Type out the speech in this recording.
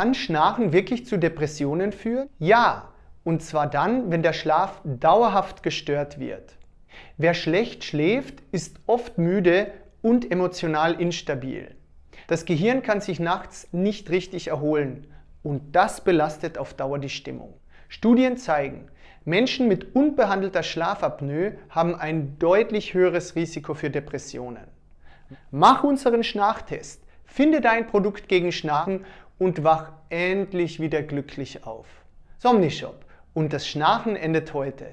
Kann Schnarchen wirklich zu Depressionen führen? Ja, und zwar dann, wenn der Schlaf dauerhaft gestört wird. Wer schlecht schläft, ist oft müde und emotional instabil. Das Gehirn kann sich nachts nicht richtig erholen und das belastet auf Dauer die Stimmung. Studien zeigen, Menschen mit unbehandelter Schlafapnoe haben ein deutlich höheres Risiko für Depressionen. Mach unseren Schnarchtest, finde dein Produkt gegen Schnarchen und wach endlich wieder glücklich auf. Somnishop und das Schnarchen endet heute.